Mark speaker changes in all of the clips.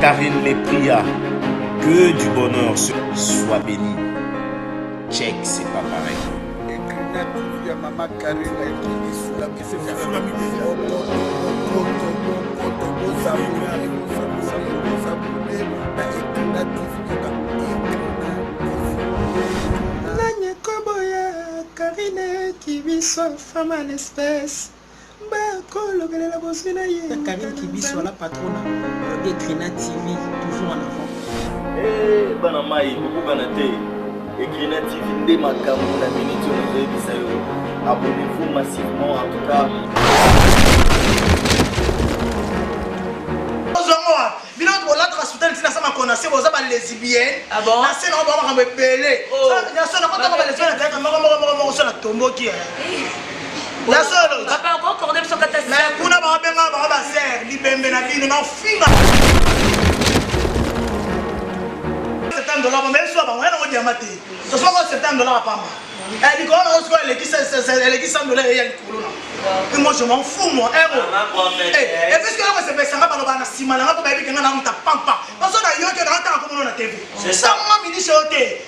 Speaker 1: Karine les pria que du bonheur soit béni. Check, c'est pas pareil.
Speaker 2: Maman Karine
Speaker 3: Karine qui vit son femme à l'espèce. Karine qui vit sur la patronne d'Ekrina TV, toujours en avant.
Speaker 4: Eh, Banamaï, beaucoup Banate. Ekrina TV, dès ma camoufle, la minute, on a abonnez-vous massivement, en tout cas.
Speaker 3: Ah bon? Papa encore cordé sur catastrophe.
Speaker 5: Mais pour nous avoir serre, libembe na bino na finga. $7 mais soit ba wana ngo diamate. So so $7 pamba. Elle dit qu'on a reçu elle qui $100 et elle coulona. Et moi je m'en fous moi, héros. Et puisque là c'est ça va ba na sima na ba bi kenga na muta pampa. Parce que yo que na ta comme na TV. C'est ça moi midi choté.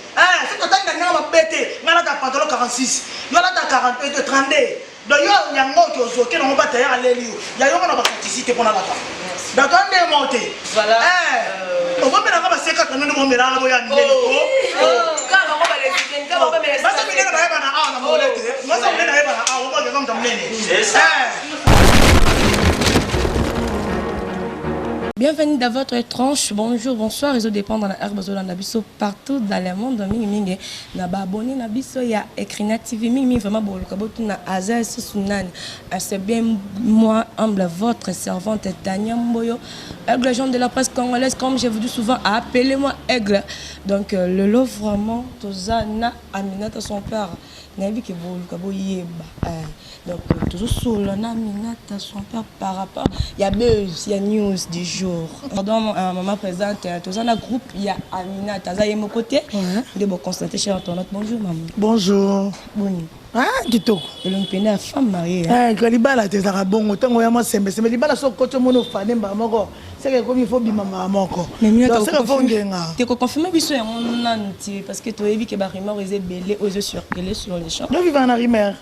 Speaker 5: C'est toi t'as na ba bête. Ngala ta pantalon 46. Ngala ta 42 32. Donc il y a un mot qui est dans mon bataille à l'élio. Il y a un mot qui est ici pour la bataille. Donc on est monté. Voilà. On va mettre la séquence quand nous nous mettons là. C'est ça.
Speaker 6: Bienvenue dans votre tranche. Bonjour, bonsoir. Réseau dépend dans la herbe Zola Nabiso partout dans le monde. Mingi na abonné Nabiso ya Ekrina TV. Mingi vraiment bon. Kabotu na Azaz Sunan. C'est bien moi humble votre servante Tania Mboyo. Aigle Jean de la presse congolaise, comme je vous dis souvent, appelez-moi Aigle. Donc le lot vraiment Tozana Aminata son père. Nabi ki bol kabo yeba. Donc toujours sur le Aminata son père par rapport. Il y a buzz, il y a news du jour. Pardon, maman présente, Tozana groupe, il y a Aminata. Zaye mon côté. De bon constater chez Antoinette. Bonjour maman.
Speaker 5: Bonjour.
Speaker 6: Bonjour.
Speaker 5: Ah, Tito.
Speaker 6: Et l'on peine femme mariée.
Speaker 5: Ah, Kalibala, t'es à bon, autant que moi, c'est mais Libala, son côté mono fané, maman. C'est comme il faut bien maman.
Speaker 6: Mais mieux,
Speaker 5: tu
Speaker 6: es confirmé que mon anti parce que tu as vu que Barima est belé aux yeux circuler sur les champs.
Speaker 5: Nous vivons en Rimer.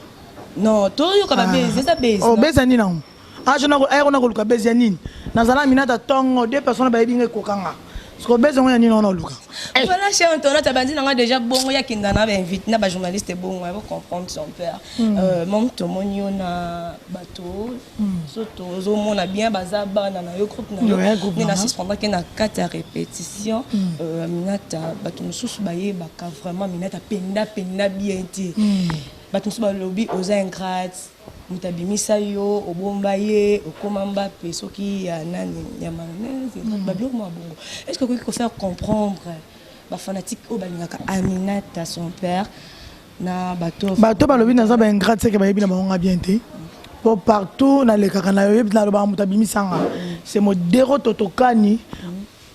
Speaker 6: Non, toi, tu as baisé ça baise.
Speaker 5: Oh, baisani non. Ah, je n'ai pas baisani. Nazala minata tongo, deux personnes baby kokanga. Ce que besoin on y a non Luka.
Speaker 6: Voilà chez Antoine, tu as dit on déjà bon, il y a qui n'a pas invité, n'a pas journaliste bon, il faut comprendre son père. Mon tomonio na bateau, surtout on a bien bazaba na yo groupe na na suspendre que na 4 répétitions. Minata bateau sous baye baka vraiment minata penda bien dit. Bateau sous lobby aux ingrats. Mutabimisa yo obombaye okomamba peso ki ya nani ya manese babio mo bongo. Est-ce que il faut faire comprendre ba fanatique o balingaka Aminata son père na bato
Speaker 5: balobi na za ba ingrat c'est que ba yebi na bango bien té pour partout na le kaka na yo yebi na lo ba mutabimisa nga c'est modéro totokani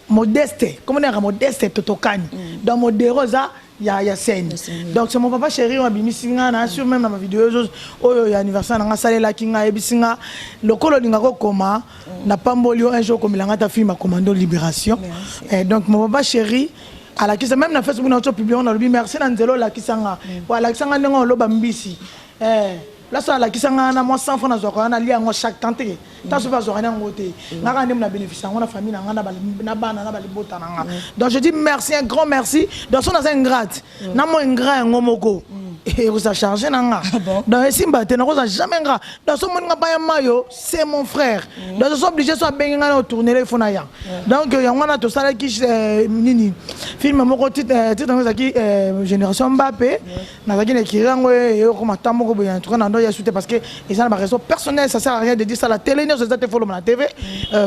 Speaker 5: modeste comment on dit modeste totokani dans modéro ça il y a scène. Donc c'est mon papa chéri on a bimisinga na sur même dans ma vidéo oyo ya anniversaire na sale la kinga ebisinga lokolo lingako koma na pambolio un jour comme langa ta film à commando libération et donc mon papa chéri à la kisa même na Facebook na publié on a dit merci na nzelo la kisanga voilà kisanga ndongo lo bambisi là ça la kisanga na moi 100 francs na zoko na lia ngo chaque tante ta so va zo na ngote na ka ndem na bénéfice ngona famille na ngana na bana na bali bota na donc je dis merci un grand merci dans son un grade na mo ingrat ngomoko et vous a chargé nanga dans simba te na ko jamais ngrat dans son mon ngaba ya mayo c'est mon frère donc je suis obligé so benga na tourner les fona ya donc ya ngona to sala ki nini film moko titre ngaki génération Mbappé na zaki na kirango e ko matambo ko bien en tout cas na ya souté parce que ils ont ma raison personnelle ça sert à rien de dire ça à la télé non c'est follow la TV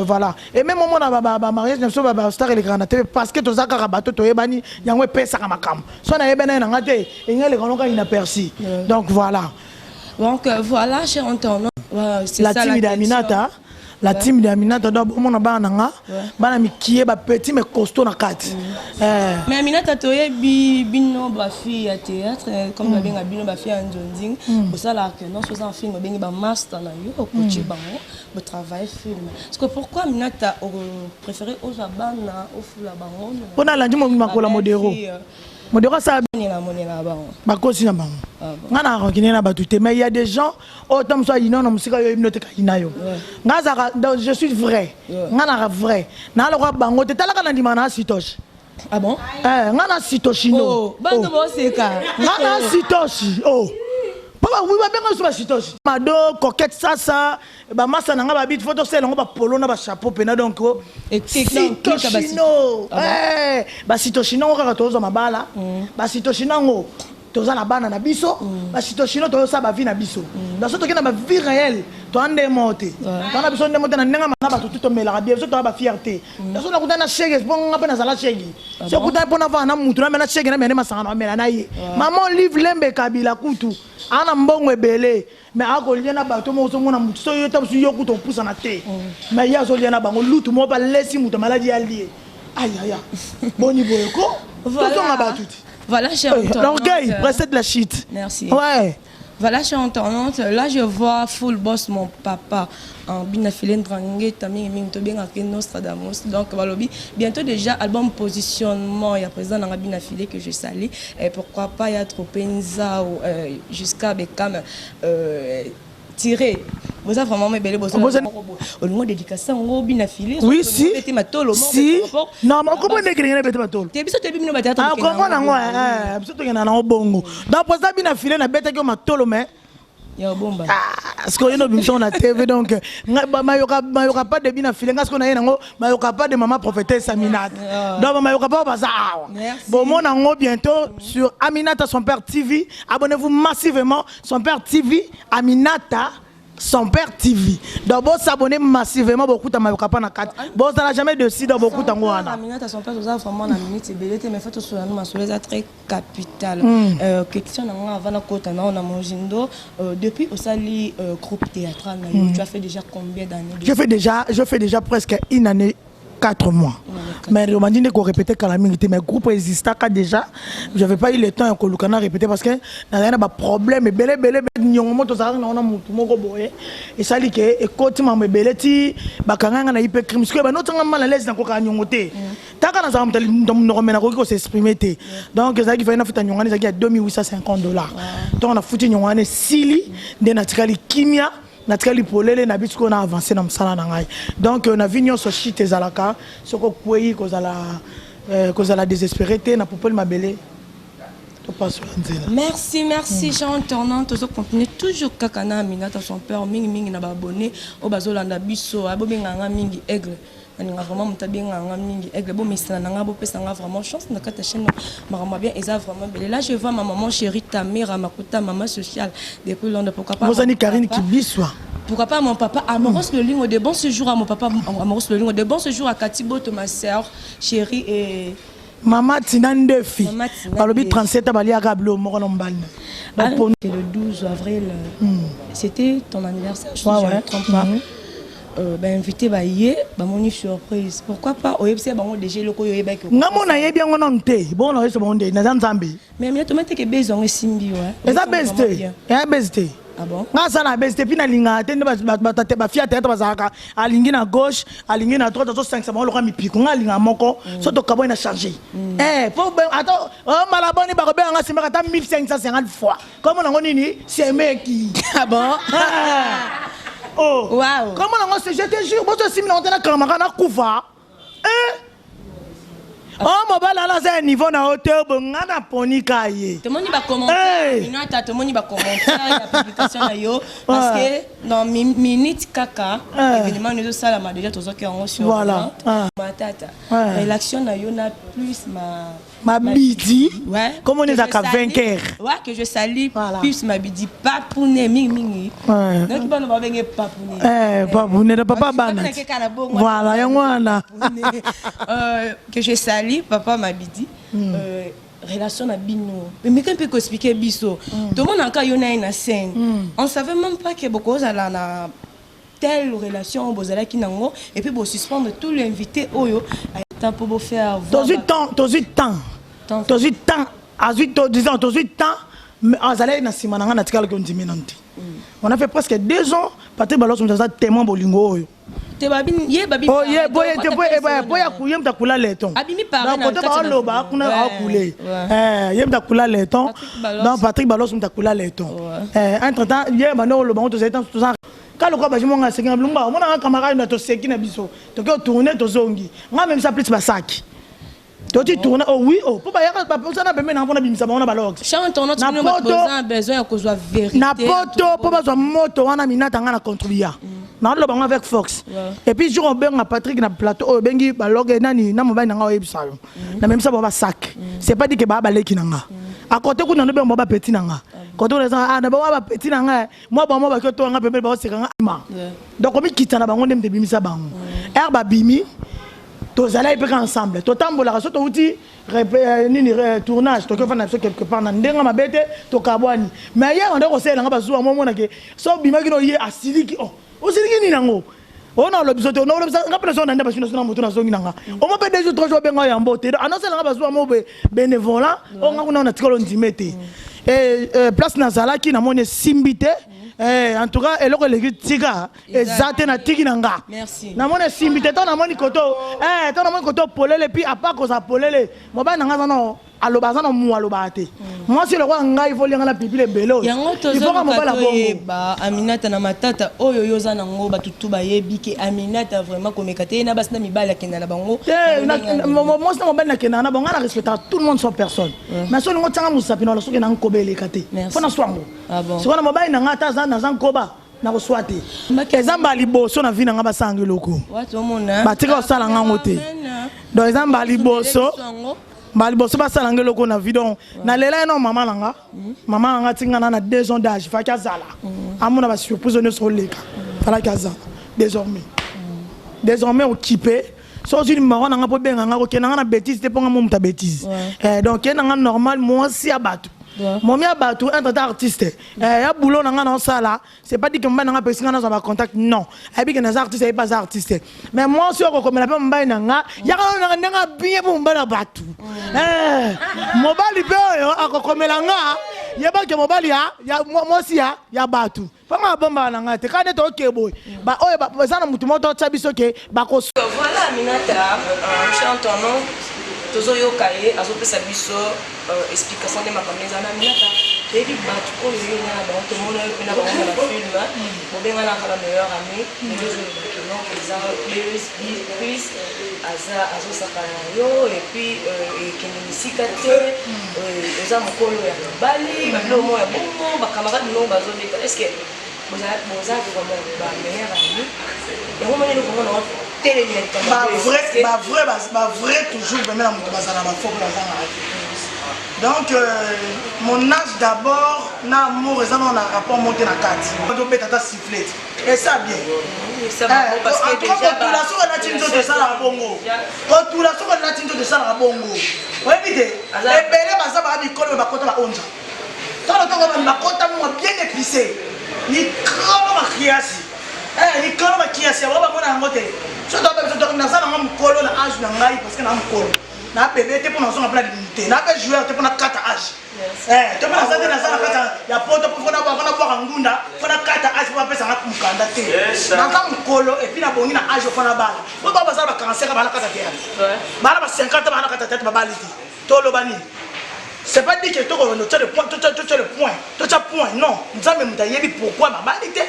Speaker 5: voilà et même moment na ba mariage na so ba star les grands na TV parce que to zaka bato to yebani yango pesa ka makam so na yebena na ngate ngale kanoka inaperçu donc voilà
Speaker 6: donc voilà cher Antoine
Speaker 5: c'est la timide Aminata la team de Aminata doit bon na bana nga bana mikie ba petit mais costaud na kati
Speaker 6: mais Aminata toye bino ba fille à théâtre comme ba benga bino ba fille en Nzonzing pour ça là que non soit en film bengi ba master na yo coach bango pour travailler film parce que pourquoi Aminata préféré aux abana au fula bango
Speaker 5: on a lundi mo makola modero modero ça
Speaker 6: monela bango
Speaker 5: ba kosi na bango ngana rakine na batute mais il y a des gens autant soit ino na musika yo ibinote ka inayo ngaza je suis vrai ngana vrai na lo bango te talaka na ndima na sitoshi
Speaker 6: ah bon
Speaker 5: ngana sitoshi no
Speaker 6: oh bando bo seka
Speaker 5: ngana sitoshi oh papa oui ba benga so sitoshi mado coquette ça ba massa na nga ba bit photo sel ngo ba polo na ba chapeau pena donc sitoshi no ba sitoshi no ka tozo mabala ba sitoshi nango toza na bana na biso ba sitoshi no toza ba vie na biso na so to kena ba vie réelle to ande monte to na biso ande monte na nenga na ba to mela bien so to ba fierté na so na kutana chege bon ngapa na sala chege so kutana pona va na mutu na mena chege na mena masanga na mela na ye maman livre lembe kabila kutu ana mbongo ebele mais akolia na bato mo so mona mutu so yo ta yo kuto pusa na te mais ya so lia na bango lutu mo ba lesi mutu maladi ya lié aïe boni boyeko to nga ba tuti.
Speaker 6: Voilà, chère entendante.
Speaker 5: L'orgueil, précède la shit.
Speaker 6: Merci.
Speaker 5: Ouais.
Speaker 6: Voilà, chère entendante. Là, je vois Full Boss, mon papa, en Binafilène Drangé, Taming, Minto, bien avec Nostradamus. Donc, bientôt déjà, album positionnement. Il y a présent dans la Binafilé que je salue. Et pourquoi pas, il y a trop Penza jusqu'à Beckham. Tiré. Vous avez vraiment mes belles bosses. Au niveau dédicace, on a bien affilé.
Speaker 5: Oui, si. Si. Non, mais comment est-ce que tu as fait ma tôle?
Speaker 6: Tu as vu ça, tu as vu mon bâtard.
Speaker 5: Ah, comment on a fait? Tu as un bongo. Donc, pour ça, bien affilé, on a bête que ma tôle, mais.
Speaker 6: Il y a un bon bas.
Speaker 5: Parce qu'on a une émission à TV, donc, il n'y aura pas de bien affilé. Parce qu'on a il n'y aura pas de maman prophétesse Aminata. Donc, il n'y aura pas de bazar. Bon, on a bientôt sur Aminata, son père TV. Abonnez-vous massivement. Son père TV, Aminata. Son père TV. Donc, vous s'abonnez massivement beaucoup à Mayokapa na 4. Bon, ça n'a jamais de site dans beaucoup d'angoana.
Speaker 6: Aminata, son père, ça vraiment la minute, c'est mais fait sur la très capitale. Question avant la côte, on a mangé depuis au sali groupe théâtral. Tu as fait déjà combien d'années?
Speaker 5: Je fais déjà presque une année. 4 mois. Mais on m'a dit qu'on répétait calamité. Mais le groupe existait déjà. Je n'avais pas eu le temps de répéter parce que il y a un problème. Et ça dit que quand on m'a belé, bakanga na hyper crime. Parce que notre mal à l'aise dans quoi nyongoté. Taka na zamta no remena ko s'exprimer té. Donc ça qui fait na futa nyongane ça qui a $2,850. Donc on a foutu nyongane sili de natikali kimia. Natikali polele na bitu ko na avancer na msala na ngai. Donc on a vu nyonso shit ezalaka soko kwei kozala désespérité na popole mabele.
Speaker 6: Merci, chère entendante. On continue toujours kakana Aminata son père mingi na abonné au bazolanda biso abobenganga mingi aigle. Nanga vraiment mutabenganga mingi aigle bo mesana nanga bo pesanga vraiment chance na kata chaîne marama bien eza vraiment belle. Là je vois ma maman chérie Tamira Makuta maman sociale depuis Londres pourquoi pas.
Speaker 5: Vous avez Karine qui bissoit.
Speaker 6: Pourquoi pas mon papa Amoros le ligne de bon séjour à mon papa Amoros le ligne de bon séjour à Katibo ma sœur chérie et
Speaker 5: Maman Tinande fi. Balobi 37 abali agablo moko nombal.
Speaker 6: C'est le 12 avril. C'était ton anniversaire, je ne trompe pas. Invité moni surprise. Pourquoi pas au FC bango déjà loko yo yeba ko.
Speaker 5: Ngamo na yebi ngo non te. Bon na yeso bonde na Nzambe.
Speaker 6: Mais mi to mete ke bezo ngo simbi wa.
Speaker 5: Eza beste. Ya beste.
Speaker 6: Ah bon?
Speaker 5: Ngasa na beste pina linga tende ba fiat tete bazaka alingi na gauche, alingi na droite, 5 ba loka mi piko ngalinga moko, so to kabo ina charger. Pour attends, malaboni ba robe nga simba ta 1550 fois. Comment on nini? C'est meki.
Speaker 6: Ah bon?
Speaker 5: Oh,
Speaker 6: wow.
Speaker 5: Comment on se jette jure, moi je suis dans la caméra na kufa. Oh, mon bal là c'est un niveau na hauteur bonga na poni kaye.
Speaker 6: Tout le monde va commenter. Minata tout le monde va commenter la publication na yo parce que dans minute kaka évidemment nous ça la déjà tous qui ont sur
Speaker 5: voilà.
Speaker 6: Ma tata. L'action na yo na plus
Speaker 5: ma bidi.
Speaker 6: Ouais.
Speaker 5: Comme on est à vainqueur.
Speaker 6: Ouais, que je salue plus ma bidi pas pour ne mingi. Donc bon on va venir pas pour ne.
Speaker 5: Pas pour ne papa bana. Voilà, yangwana.
Speaker 6: Que je salue papa Mabidi relation na bino mais quand peut expliquer biso tout le monde encore yona une scène on savait même pas que beaucoup ça là telle relation bozala qui nango et puis bo suspendre tout l'invité oyo temps pour vous faire voir
Speaker 5: 18 ans mais on a fait presque 2 ans Patrick Balos nous a témoin bolingo oyo Patrick Balos entre-temps quand le quoi bajimonga sekinga blumba on a un camarade to sekina biso to ko tourner to zongi moi même ça plus basaki to tu tourner oh oui oh pour ba ya ba ça na bemena mpona bimisa ba on ba log
Speaker 6: chante on a besoin que soit vérité
Speaker 5: na poto pour ba moto wana minata nga na contribuer na lo bango avec Fox et puis jour on benga Patrick na plateau bengi ba log nani na mobile nga oyebisa yo na même ça ba sac c'est pas dit que ba leki nanga à côté kuna no benga ba petit nanga quand on est à d'abord petit nanga moi ba que to nga pembe ba sekanga ma donc on mi kitana bango ndem de bimisa bango herba bimi to zala ipe ensemble to tambola raso to uti nini tournage to ko fana quelque part na ndenga mabete to kabwani mais hier on ko sela nga bazuwa mo mona ke so bima kino ye asiliki oh osiliki ni nango ona lo bisoto no lo bisa nga personne ndamba sino sino moto na zongi nanga o mo pe 2 jours 3 jours benga ya mbote annonce nga bazuwa mo bénévolat o nga kuna na tikolo ndimete et place nazala qui na moni simbité en tout cas eloko le tika ezate na tiki nanga
Speaker 6: merci
Speaker 5: na moni simbité to na moni koto to na moni koto polele puis à part ko za polele mo ba nanga no aloba za no mu aloba te moi c'est le roi ngai faut linga la pipi le belo
Speaker 6: il faut que mo bala bongo ba Aminata na matata oyo yoza nango ba tutu ba yebi ke Aminata vraiment komekate na bas na mibala kenda na bango
Speaker 5: moi c'est mo bana kenda na bango na respecter tout le monde sans personne mais so ngo tsanga musapino la soki na nkobele kate faut na swango so na mo ba na ngata za na zankoba na ko swate ezamba liboso na vina nga basangi loko
Speaker 6: watu mona
Speaker 5: batika osala ngango te donc ezamba liboso Maliboso basala ngelo ko na vidon na lela no mama nanga mama nanga tinga na 2 ans d'âge fa kazala amuna ba surprise ne sur leka fala kaza désormais occupé so une mara nanga po benga nga ko kenanga na bêtise te ponga mumta bêtise donc kenanga normal moi si abatu Momi abatu entre artiste ya boulot nanga na sala c'est pas dit que mba nanga pesinga na za contact non et puis que les artistes et pas artiste mais moi si on comme la pe mba nanga ya ka nanga bien pour mba na batu mobali pe yo akokomela nga yeba ke mobali ya moi si ya batu panga bomba nanga te kane to kebo ba oyo ba sana mutu moto tsabiso ke ba ko
Speaker 6: voilà Aminata chante ton nom tozo yokaye azopesa biso explication de makameza na Aminata ebi batu oyo yona ba to mona yo pena ba na film bobenga na kala meilleur ami les deux non les arts plus azo sakana yo et puis ekenisika te eza mokolo ya bali ba lo mo ya bongo ba camarade no bazo leka est-ce que boza vraiment ba meilleur ami ya mo mona ko mona
Speaker 5: vrai toujours même donc mon âge d'abord na amour et ça on a rapport monté na 4 on doit mettre ta sifflet et ça bien parce que déjà tout la soirée la tinto de ça la bongo tout la soirée la tinto de ça la bongo ouais vite et belé baza ba bi kolo ba kota ba onja tant le temps ba kota mo bien épicé ni kolo ma kiasi ni kolo ma kiasi ba ba mona ngote so to na ça na mkolo na âge na ngai parce que na mkolo na bébé te pour na son plan de na pe joueur te pour na 4 âge te pour na ça na ça na kata ya poto pour na boire ngunda pour na 4 âge pour pesa na mukanda te na ka mkolo et puis na bongi na âge pour na bala pour ba ça ba cancer ba na kata te bala ba 50 ba na kata te ba bali ti to lo bani c'est pas dit que to ko no tire le point to tire point non nzambe mutayebi pourquoi ba bali te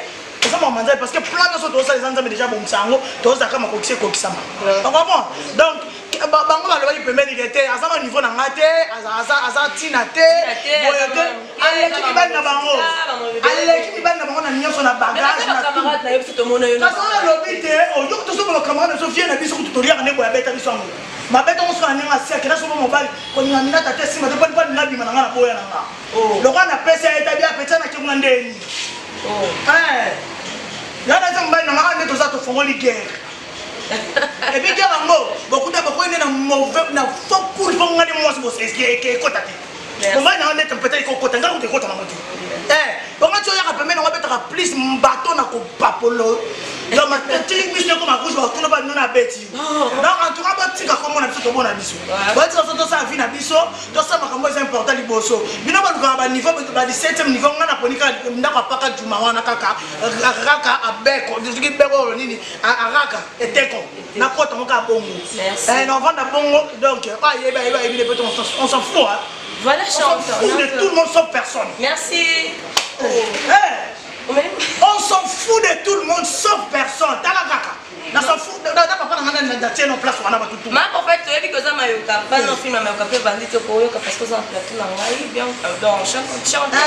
Speaker 5: ça m'a mandé parce que plein de choses ça les gens déjà bon sango tous ça comme coxé coxama donc bon donc bango ba lobi pembe ni kete azama niveau na ngate aza tina te boyote aleki kibali na bango na nyonso na bagage na
Speaker 6: camarade na yebisi to mona yo na
Speaker 5: ça lobi te o yo to so ba camarade so vie na biso ko tutorial ne boya beta biso ngo mabeta on so na ninga sia kena so mo mobile ko ni Aminata te sima te pa ngabi na nga na boya na nga lo kana pesa eta bia pesa na ke ngandeni yana za mbali na ngane to za to fongoli guerre et puis guerre ngo beaucoup de na mauvais na faux pour ngani mo so c'est que kota te bon ngana ngane peut-être ko kota ngako te kota na moto bon ngati ya ka pembe na ngabeta ka plus mbato na ko papolo donc matini biso comme rouge ba tuna ba nona beti donc en tout cas ba tika comme on a biso to bona biso ba tika so to sa vie na biso to sa makambo c'est important liboso bino ba luka ba niveau ba 17e niveau ngana ponika ndako paka juma wana kaka abeko diziki beko nini araka eteko na kota moka bongo non vanda bongo donc on s'en fout hein.
Speaker 6: Voilà,
Speaker 5: on s'en fout de tout le monde sauf personne.
Speaker 6: Merci.
Speaker 5: On s'en fout de tout le monde sauf personne. On s'en fout de papa na place wana ba tout.
Speaker 6: Ma en fait, tu que ça m'a eu pas non film mais ka pe bandit ko yo parce que ça en plateau na ngai bien dans chante.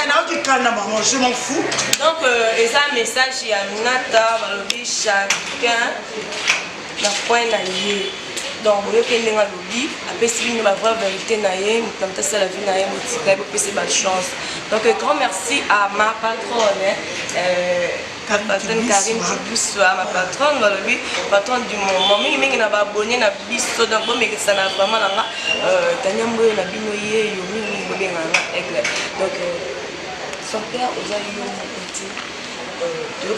Speaker 5: Na tu kana maman, je m'en fous.
Speaker 6: Donc et ça message ya Minata balobi chacun na point na lié. Donc, vous voyez qu'il y a un lobby, après si vous avez la vérité, vous avez la vie, vous avez la chance. Donc, grand merci à ma patronne, Karim Djiboussoua, ma patronne, patronne du moment. Je suis abonné à Bisso, donc je suis vraiment là. Daniel Mboye, na Binoye, Yomi, Mboye, donc, son père, vous avez eu un petit. Et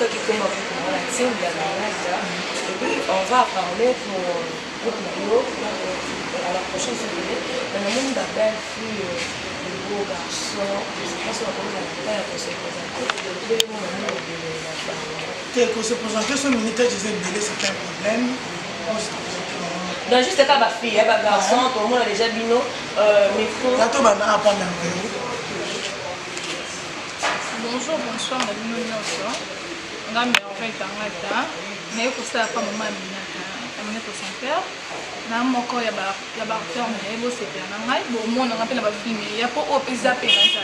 Speaker 6: puis, on va parler pour. À la prochaine semaine, on a même une belle fille, un beau garçon, je ne sais pas si on va se présenter.
Speaker 5: Pour se présenter, ce militaire, je disais, c'est un problème.
Speaker 6: Donc, juste quand ma fille, un garçon, tout le monde a déjà bino, micro.
Speaker 7: Bonjour, bonsoir, on a bino nyonso. On a mis en fait un matin, mais pour ça, pas maman pour son père. Na moko ya ba acteur na ebo c'était na ngai bo mo na ngapela ba film ya po o pesa pe na ça.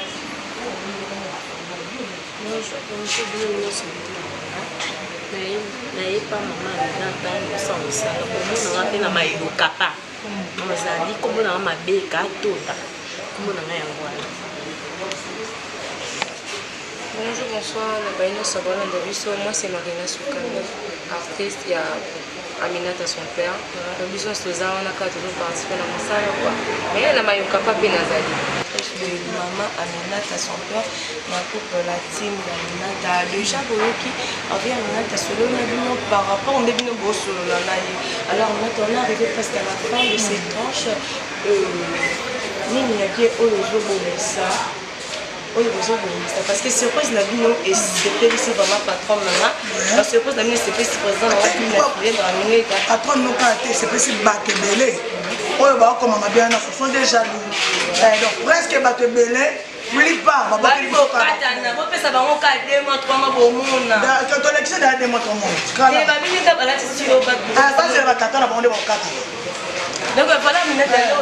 Speaker 8: Mais pas maman na sans ça. Bo mo na ngapela mai do kapa. Mama zali kombo na mabeka tota. Kombo na ngai ngwana.
Speaker 9: Bonjour, bonsoir, la Baïna Sabana de Bisso. Moi, c'est Marina Soukane, artiste. Il y a Aminata, son père. Le Bisso Soza, on a toujours participé à la salle. Mais elle a Mayoka Papi Nazali.
Speaker 6: Maman Aminata, son père, ma couple la team d'Aminata. Déjà, Boyoki, avec Aminata, solo, par rapport au début de Bosso. Alors, maintenant, on est arrivé presque à la fin de cette tranche. Nini Yaké, Oyozo, Bonessa. Parce que surprise la bino et c'était ici vraiment patron maman. La surprise la bino c'était si président la filière dans la nuit.
Speaker 5: Patron nous quand c'est possible battre belé. Oh bah comme ma bien ce sont des jaloux. Donc presque battre belé. Plus pas, ma
Speaker 6: belle katana, vous faites ça va on cadre moi trois mois bon monde.
Speaker 5: Quand on est dans des mois tout monde.
Speaker 6: Et ba bino ta bala sur ba.
Speaker 5: Ah ça c'est la katana bon de bon katana.
Speaker 6: Donc voilà,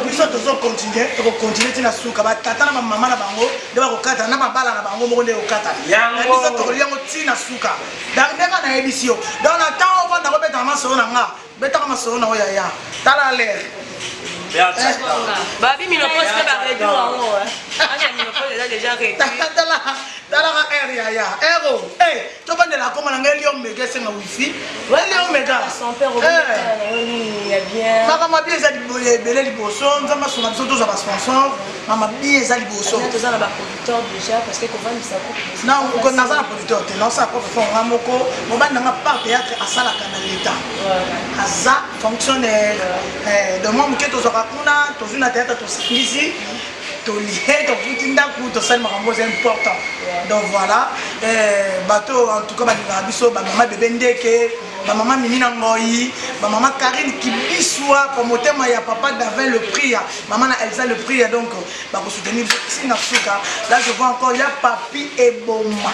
Speaker 5: nous sommes continuer, continuer na suka ba tata na mama na bango de ba kokata na mabala na bango mo nde kokata. Nous sommes tokoliya moti na suka. Donc ndeka na ebisio. Dans la temps on va na robeta masoro na nga. Beta masoro na oya. Tala l'air.
Speaker 6: Babi mino poste ba réduire en haut hein. Anya mino poste déjà réduit.
Speaker 5: Tala area ya. Ero. To ba de la koma na ngeli omega senga wifi. Wali omega.
Speaker 6: Son père il y a bien.
Speaker 5: Mama bien za belé liboso, nzamba sona biso to za ba sponsor. Mama bien za liboso.
Speaker 6: On a tous ba producteur déjà parce que qu'on va nous ça coupe.
Speaker 5: Non, on a un producteur, non ça pas faire un moko. Mon bande n'a pas théâtre à ça la l'état. Aza fonctionnaire. De moi que to za kuna, to vina théâtre to ici. To lié to putinda ku to ça makambo c'est important. Donc voilà, bateau en tout cas ba biso ba mama bébé ndeke. Ma maman Minina Ngoyi, ma maman Karine qui bissoua pour mon thème, il y a papa d'avant le prix, maman Elsa le prix, donc pour soutenir Sinasuka. Là je vois encore, il y a Papi et Boma.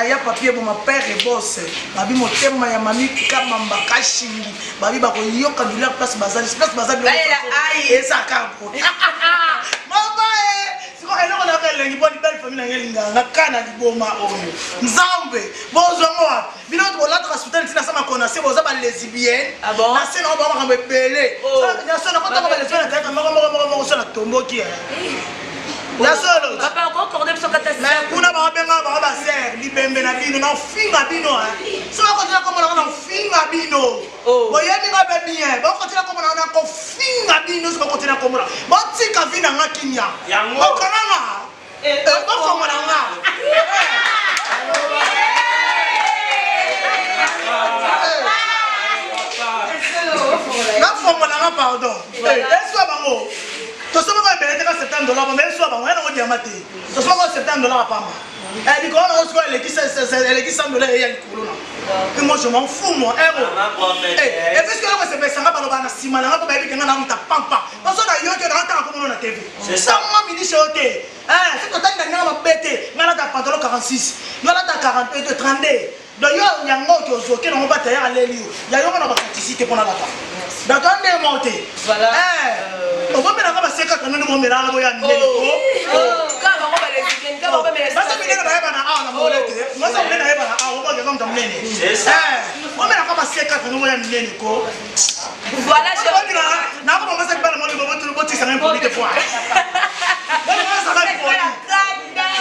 Speaker 5: Il y a Papi et Boma, père et boss. Babi mon thème, il y a Mami Kamamba Kashingi. Babi Bako Yoka du leur place Bazali, place Bazali. Et ça cargo. Maman, elle on appelle les bonnes belles familles na kana di boma oyo nzambe bozo moi bino to la hospitalité na sama connaissez boza ba lesbienne na se na ba ma belé na se na ko ta ba lesbienne ta mo so na tomboki na solo
Speaker 6: papa ko cordé so kata
Speaker 5: mais kuna ba benga ba ser libembe na bino na finga bino so ko tira ko na finga bino boyebi nga be bien ba ko tira ko na ko finga bino so ko tira ko na ba tika vina ngakinya ba kana nga ba ko mo na nga nanga pardon. Est-ce que bango? To soma ko belete ka $70 mais est-ce que bango yana ko diamate. To soma ko $70 pamba. Elle dit qu'on a reçu elle qui $100 et elle coulona. Et moi je m'en fous moi héros. Et puisque là c'est pas ça va pas na sima na ba bi ngana muta pampa. Parce que na yo que na ta ko na TV. C'est ça moi mini choté. C'est total na ma bête. Ngana ta pantalon 46. Ngana ta 42 32. Donc yo yango to zo ke na ba ta ya lelio. Ya yo na ba participer pour na la ta. Donc on est monté. Voilà. On va mettre ba seka kana mo mera na bo ya ndeli ko.
Speaker 9: Ka ba ko ba le weekend ka ba ba me.
Speaker 5: Basta mine na ba na na mo lete. Basta mine na ba na o ba ke comme tamnene. C'est ça. On met na ba seka kana mo ya ndeli ko.
Speaker 9: Voilà, je
Speaker 5: vais dire na ko ba sa ba na mo le bo tu bo ti sa même pour des fois. Voilà, ça va pour.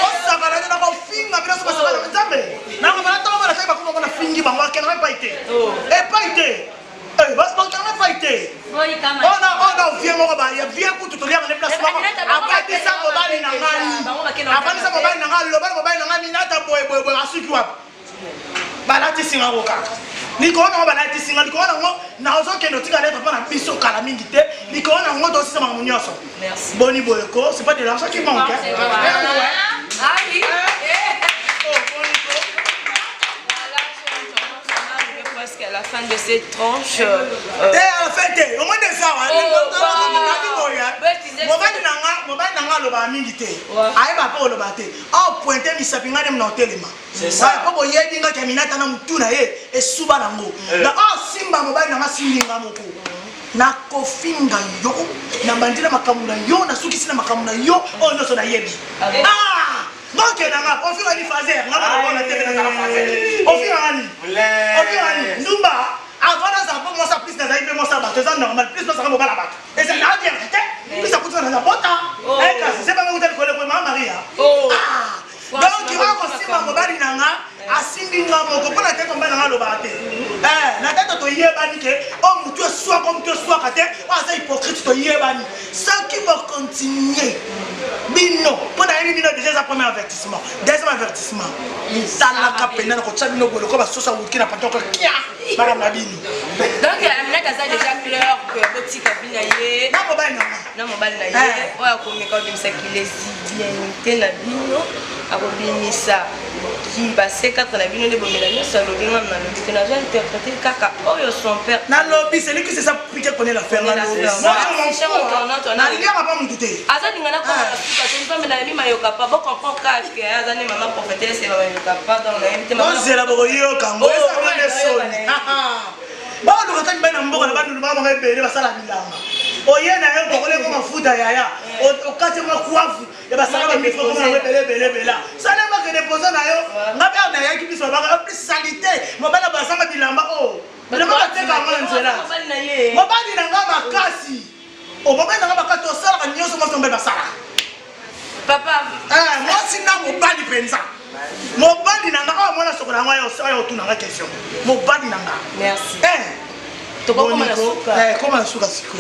Speaker 5: On ça va là na ba finga bila so ba sa ba nzambe. Na ko ba ta ba na fa ba ko na fingi ba wa ke na pas été. Et pas été. Eh, parce qu'on n'a pas été. On a vieux mon il y a vieux pour tout le monde les placements. Après ça on va na ngani. Après ça on va na ngani, le on va na ngani na ta boy asuki wapi. Bala ti singa ko kaka. Ni ko na bala ti singa ni ko na ngo na ozo ke no tika lettre pa na biso kala mingi te. Ni ko na ngo do sisa ma munyoso. Merci. Boni boyeko, c'est pas de l'argent qui manque.
Speaker 9: Ah oui. À la fin de cette tranche.
Speaker 5: À la fin, au moins des heures. C'est ça. Na kofinga yo na bandila makamuna yo na sukisi na makamuna yo ono so na yebi donc na on fait une phase na ba na tebe na la phase on fait ndumba avant ça pour moi ça plus na zaïbe moi ça ba c'est normal plus ça va la battre et c'est la vérité plus ça coûte na la bota et c'est pas vous coller pour Maria donc il va aussi ma mobali nanga asimbi ngamo ko pona te komba nanga loba te na tata to yebani ke o mutu soit comme tu sois kate wa ça hypocrite to yebani ça qui va continuer bino pona yini bino déjà ça premier avertissement deuxième avertissement ça la kapena ko tsabino bolo ko ba sosa wuki na patoko kia bara mabini
Speaker 9: donc amina kaza déjà clair que boti kabina ye
Speaker 5: na mobali nanga
Speaker 9: na mobali na ye oya ko meka bimisa kilesi bien te na bino akobimisa qui passait quand on a vu les bomélanies sur le lobby, on a déjà interprété kaka oyo son père.
Speaker 5: Na lobby c'est lui qui s'est appliqué connaît l'affaire là. Moi je m'en na liya pas me douter.
Speaker 9: Azani ngana ko parce que on na mi mayoka pas bon comprend que azani maman prophétesse c'est mayoka pas dans la invité maman.
Speaker 5: C'est la boyo kango ça va les soni. Ba lo katani bana mboka na bantu ba ba rebele basala bilanga. Oye na yo ko le ko mafuta yaya. O kati ma kuafu e basala ba mifo ko na rebele bela. Ça n'est pas que déposer na yo. Ngabe na ya ki biso ba plus salité. Mo bana basanga bilamba o. Le mama te ka ngana nzela. Mo bani na ngama makasi. O mo bana ngama makasi to sala ka nyoso mo tombe basala.
Speaker 9: Papa,
Speaker 5: moi sina mo bani penza. Mon bandi nanga oh moi na sokola ngwa yo tuna nga question. Mon bandi nanga.
Speaker 9: Merci. To ko koma na suka.
Speaker 5: Koma na suka siku.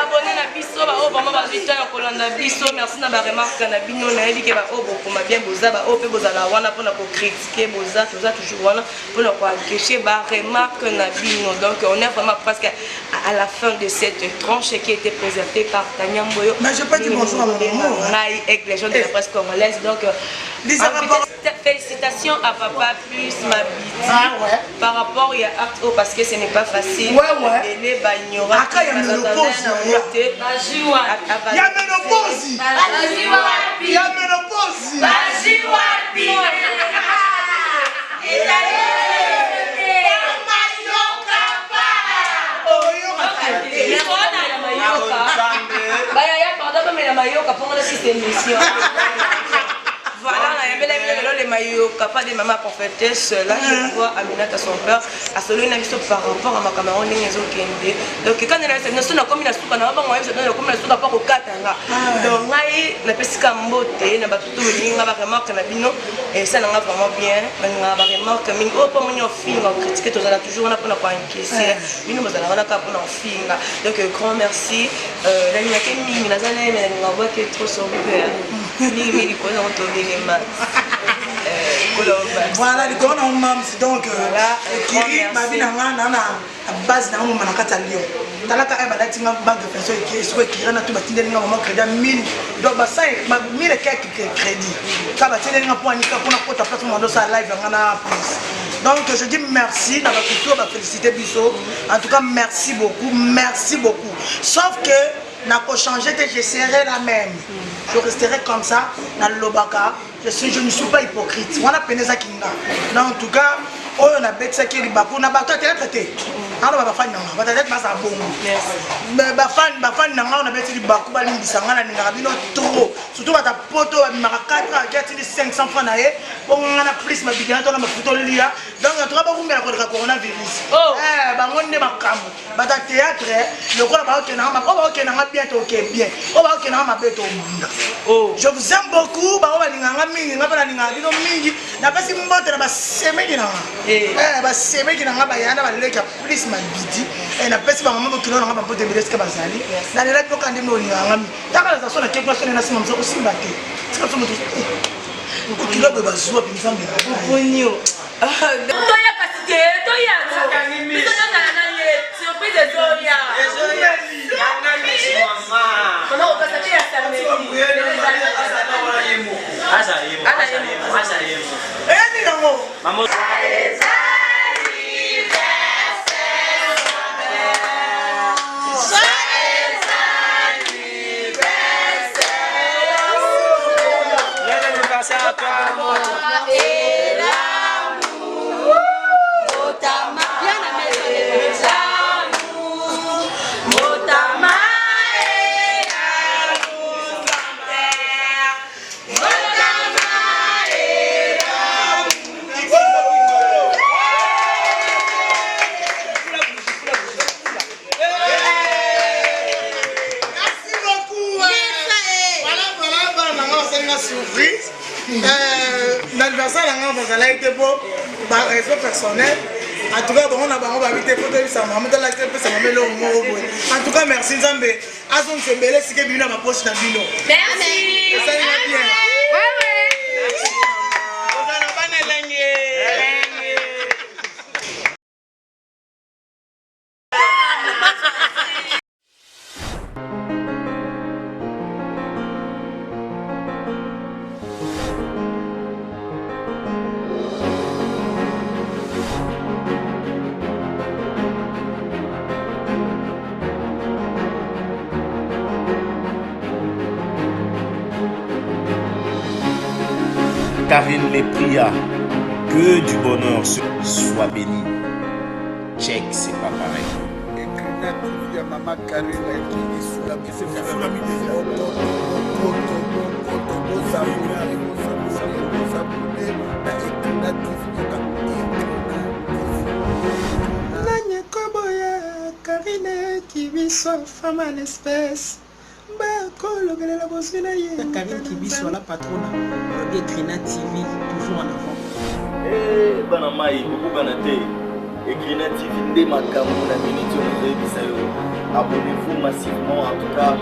Speaker 9: Abonné na biso ba o vraiment ba vita na kolanda biso merci na ba remarque na bino na yebi ke ba o bokoma bien boza ba o pe bozala wana pona ko critiquer boza toujours wana pona ko cacher ba remarque na bino donc on est vraiment presque à la fin de cette tranche qui a été présentée par Tania Mboyo.
Speaker 5: Mais je peux dire bonjour à mon amour
Speaker 9: avec les gens de la presse congolaise donc félicitations à Papa plus ma bite par rapport à acte parce que ce n'est pas facile.
Speaker 5: Il y a ménopause. Il y a ménopause.
Speaker 9: Voilà, les maillots, pas des mamans prophétesses. Là, je vois Aminata son père, à celui qui par rapport à ma camarade, donc quand elle a dit, nous comme il a soupe, on a pas moyen de donner comme il a soupe rapport au Katanga. Donc, la pesca mboté, n'a pas tout le monde, a remarqué la bino, et ça n'a vraiment bien. On a remarqué, mais au point où on filme, on critique, on a toujours on a pas encaissé. Mais nous, on a pas pour film. Donc, grand merci. La ligne qui est mise, la zone, mais on voit qu'elle est trop sur le père. Ni quoi, on tourne les mains.
Speaker 5: Voilà, les gars, on m'a dit donc, Kiri, ma vie, à base d'un moment, on a 4 lions. T'as là, t'as une banque de personnes qui est sur Kiri, on a tout bâti, on a crédit 1000, donc, 1000 et quelques crédits. Quand on a un point, on a ta plateforme de sa live, on a plus. Donc, je dis merci, dans votre tour, on va féliciter Bissot. En tout cas, merci beaucoup, merci beaucoup. Sauf que, n'a pas changé, je serai la même. Je resterai comme ça, dans le Lobaka. Je ne suis pas hypocrite. On a peine ça qui n'a. En tout cas, on a bête ça qui est Bakou. On a battu à traité. Alors, on va faire un peu de temps. On a bête Bakou, on a bête trop. Surtout, on a poto, on a 500 francs. On a plus ma bidon, on a photo lia. Donc, on a beaucoup de coronavirus. On est ma cam. On a théâtre. Le rôle on va bientôt bien. On va bête au monde. Je vous aime beaucoup. Mingi ngapana ninga mingi na pasi mbote na basemeki na basemeki na ngaba yana baleka police mabidi na pasi ba mama kilo na ngaba mbote bileska bazali na lela toka ndimo ni ngami takala za sona kekwa sona na sima mzoko simbate sika somo to kilo be bazua pinzambe
Speaker 8: Bonio toya kasite toya biso na ye surprise de Zoya Comment on passe à qui à fermer Maman
Speaker 5: l'anniversaire a été beau par raison personnelle. En tout cas, on a invité pour ça. En tout cas, merci Nzambe. Azon Sembele, c'est que bien ma poche na bino. Merci. Ça va bien.
Speaker 1: Karine les pria que du bonheur soit béni. Check, c'est pas pareil.
Speaker 2: Ekrina TV ya Mama Karine qui sous la mise
Speaker 3: Karine Kibiso, femme à l'espèce. Karine Kibiso, la patronne. Ekrina TV, toujours en avant.
Speaker 4: Banamai, beaucoup banate. Ekrina TV, nde makambo na minute on a abonnez-vous massivement en tout cas.